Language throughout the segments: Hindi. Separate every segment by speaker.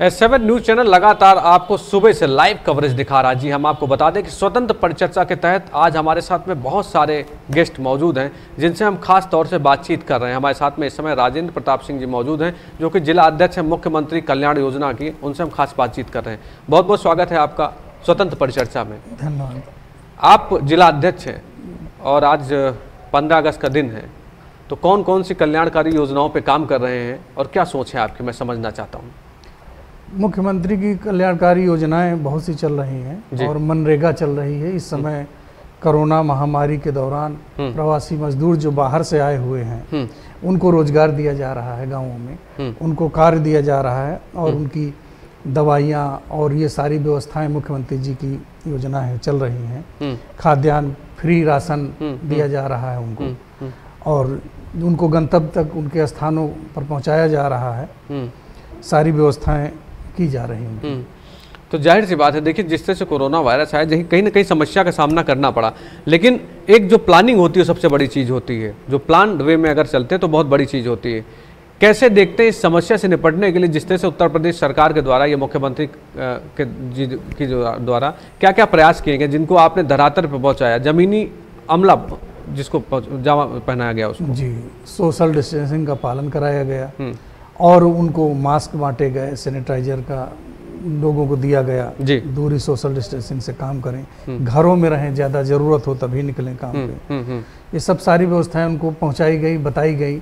Speaker 1: S7 न्यूज चैनल लगातार आपको सुबह से लाइव कवरेज दिखा रहा है। जी हम आपको बता दें कि स्वतंत्र परिचर्चा के तहत आज हमारे साथ में बहुत सारे गेस्ट मौजूद हैं जिनसे हम खास तौर से बातचीत कर रहे हैं। हमारे साथ में इस समय राजेंद्र प्रताप सिंह जी मौजूद हैं जो कि जिला अध्यक्ष हैं मुख्यमंत्री कल्याण योजना की, उनसे हम खास बातचीत कर रहे हैं। बहुत बहुत स्वागत है आपका स्वतंत्र परिचर्चा में।
Speaker 2: धन्यवाद।
Speaker 1: आप जिला अध्यक्ष हैं और आज 15 अगस्त का दिन है, तो कौन कौन सी कल्याणकारी योजनाओं पर काम कर रहे हैं और क्या सोच है आपकी, मैं समझना चाहता हूँ।
Speaker 2: मुख्यमंत्री की कल्याणकारी योजनाएं बहुत सी चल रही हैं और मनरेगा चल रही है। इस समय कोरोना महामारी के दौरान प्रवासी मजदूर जो बाहर से आए हुए हैं उनको रोजगार दिया जा रहा है, गांवों में उनको कार्य दिया जा रहा है और उनकी दवाइयाँ और ये सारी व्यवस्थाएं मुख्यमंत्री जी की योजना है चल रही हैं। खाद्यान्न फ्री राशन दिया जा रहा है उनको और उनको गंतव्य तक उनके स्थानों पर पहुँचाया जा रहा है। सारी व्यवस्थाएं की जा रही हैं।
Speaker 1: तो जाहिर सी बात है, देखिए जिस तरह से कोरोना वायरस आया कहीं ना कहीं समस्या का सामना करना पड़ा, लेकिन एक जो प्लानिंग होती है सबसे बड़ी चीज़ होती है। जो प्लान वे में अगर चलते हैं तो बहुत बड़ी चीज़ होती है। कैसे देखते हैं इस समस्या से निपटने के लिए जिस तरह से उत्तर प्रदेश सरकार के द्वारा या मुख्यमंत्री की द्वारा क्या क्या प्रयास किए गए जिनको आपने धरातल पर पहुँचाया, ज़मीनी अमला जिसको जामा पहनाया गया उसको?
Speaker 2: जी, सोशल डिस्टेंसिंग का पालन कराया गया और उनको मास्क बांटे गए, सैनिटाइजर का लोगों को दिया गया। दूरी सोशल डिस्टेंसिंग से काम करें, घरों में रहें, ज़्यादा ज़रूरत हो तभी निकलें काम पे। ये सब सारी व्यवस्थाएं उनको पहुंचाई गई, बताई गई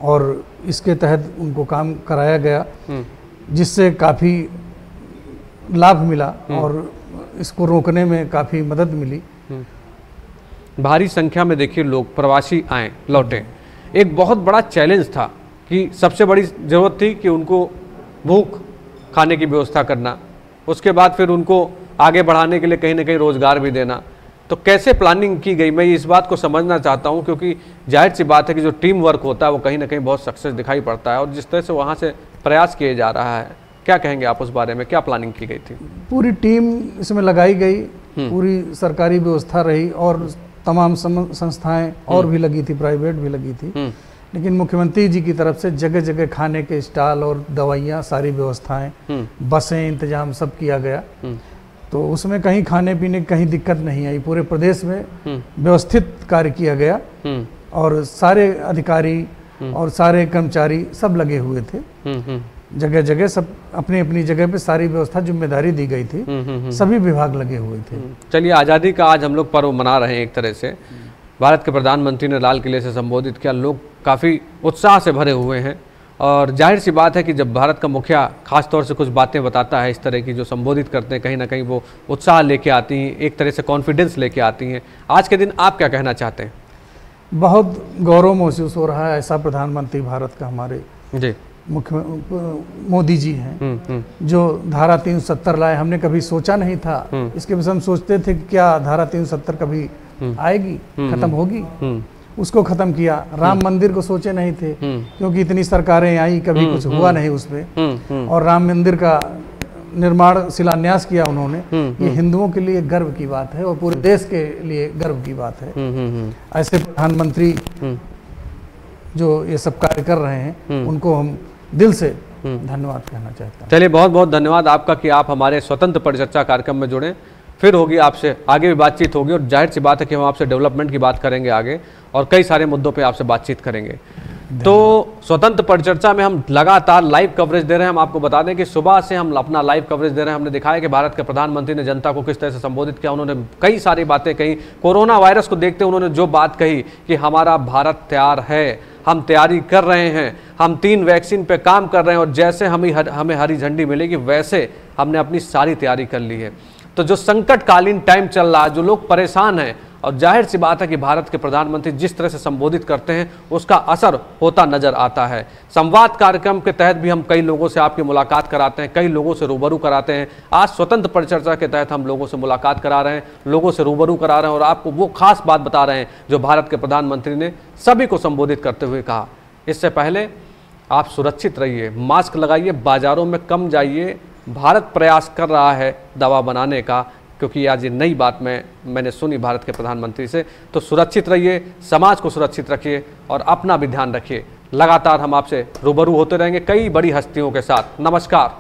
Speaker 2: और इसके तहत उनको काम कराया गया जिससे काफ़ी लाभ मिला और इसको रोकने में काफ़ी मदद मिली।
Speaker 1: भारी संख्या में देखिए लोग प्रवासी आए लौटे, एक बहुत बड़ा चैलेंज था कि सबसे बड़ी ज़रूरत थी कि उनको भूख खाने की व्यवस्था करना, उसके बाद फिर उनको आगे बढ़ाने के लिए कहीं ना कहीं रोज़गार भी देना। तो कैसे प्लानिंग की गई, मैं इस बात को समझना चाहता हूं, क्योंकि जाहिर सी बात है कि जो टीम वर्क होता है वो कहीं ना कहीं बहुत सक्सेस दिखाई पड़ता है और जिस तरह से वहां से प्रयास किए जा रहा है, क्या कहेंगे आप उस बारे में? क्या प्लानिंग की गई थी?
Speaker 2: पूरी टीम इसमें लगाई गई, पूरी सरकारी व्यवस्था रही और तमाम संस्थाएँ और भी लगी थी, प्राइवेट भी लगी थी, लेकिन मुख्यमंत्री जी की तरफ से जगह जगह खाने के स्टॉल और दवाइयाँ, सारी व्यवस्थाएं, बसें, इंतजाम सब किया गया। तो उसमें कहीं खाने पीने की कहीं दिक्कत नहीं आई। पूरे प्रदेश में व्यवस्थित कार्य किया गया और सारे अधिकारी और सारे कर्मचारी सब लगे हुए थे। जगह जगह सब अपनी अपनी जगह पे सारी व्यवस्था जिम्मेदारी दी गई थी, सभी विभाग लगे हुए थे।
Speaker 1: चलिए, आज़ादी का आज हम लोग पर्व मना रहे हैं। एक तरह से भारत के प्रधानमंत्री ने लाल किले से संबोधित किया, लोग काफ़ी उत्साह से भरे हुए हैं और जाहिर सी बात है कि जब भारत का मुखिया खास तौर से कुछ बातें बताता है इस तरह की जो संबोधित करते हैं, कहीं ना कहीं वो उत्साह लेके आती हैं, एक तरह से कॉन्फिडेंस लेके आती हैं। आज के दिन आप क्या कहना चाहते हैं?
Speaker 2: बहुत गौरव महसूस हो रहा है, ऐसा प्रधानमंत्री भारत का हमारे
Speaker 1: जी
Speaker 2: मुख्य मोदी जी हैं जो धारा 370 लाए। हमने कभी सोचा नहीं था, इसके विषय हम सोचते थे कि क्या धारा 370 कभी आएगी, खत्म होगी, उसको खत्म किया। राम मंदिर को सोचे नहीं थे क्योंकि इतनी सरकारें आई, कभी कुछ हुआ नहीं उसमें, और राम मंदिर का निर्माण शिलान्यास किया उन्होंने। ये हिंदुओं के लिए गर्व की बात है और पूरे देश के लिए गर्व की बात है। ऐसे प्रधानमंत्री जो ये सब कार्य कर रहे हैं उनको हम दिल से धन्यवाद कहना चाहता हूँ।
Speaker 1: चलिए, बहुत बहुत धन्यवाद आपका कि आप हमारे स्वतंत्र परिचर्चा कार्यक्रम में जुड़े। फिर होगी आपसे आगे भी बातचीत होगी और जाहिर सी बात है कि हम आपसे डेवलपमेंट की बात करेंगे आगे और कई सारे मुद्दों पे आपसे बातचीत करेंगे। तो स्वतंत्र परिचर्चा में हम लगातार लाइव कवरेज दे रहे हैं। हम आपको बता दें कि सुबह से हम अपना लाइव कवरेज दे रहे हैं। हमने दिखाया कि भारत के प्रधानमंत्री ने जनता को किस तरह से संबोधित किया। उन्होंने कई सारी बातें कही। कोरोना वायरस को देखते उन्होंने जो बात कही कि हमारा भारत तैयार है, हम तैयारी कर रहे हैं, हम 3 वैक्सीन पे काम कर रहे हैं और जैसे हमें हरी झंडी मिलेगी वैसे हमने अपनी सारी तैयारी कर ली है। तो जो संकटकालीन टाइम चल रहा है, जो लोग परेशान हैं, और जाहिर सी बात है कि भारत के प्रधानमंत्री जिस तरह से संबोधित करते हैं उसका असर होता नजर आता है। संवाद कार्यक्रम के तहत भी हम कई लोगों से आपकी मुलाकात कराते हैं, कई लोगों से रूबरू कराते हैं। आज स्वतंत्र परिचर्चा के तहत हम लोगों से मुलाकात करा रहे हैं, लोगों से रूबरू करा रहे हैं और आपको वो खास बात बता रहे हैं जो भारत के प्रधानमंत्री ने सभी को संबोधित करते हुए कहा। इससे पहले आप सुरक्षित रहिए, मास्क लगाइए, बाजारों में कम जाइए। भारत प्रयास कर रहा है दवा बनाने का, क्योंकि आज ये नई बात मैंने सुनी भारत के प्रधानमंत्री से। तो सुरक्षित रहिए, समाज को सुरक्षित रखिए और अपना भी ध्यान रखिए। लगातार हम आपसे रूबरू होते रहेंगे कई बड़ी हस्तियों के साथ। नमस्कार।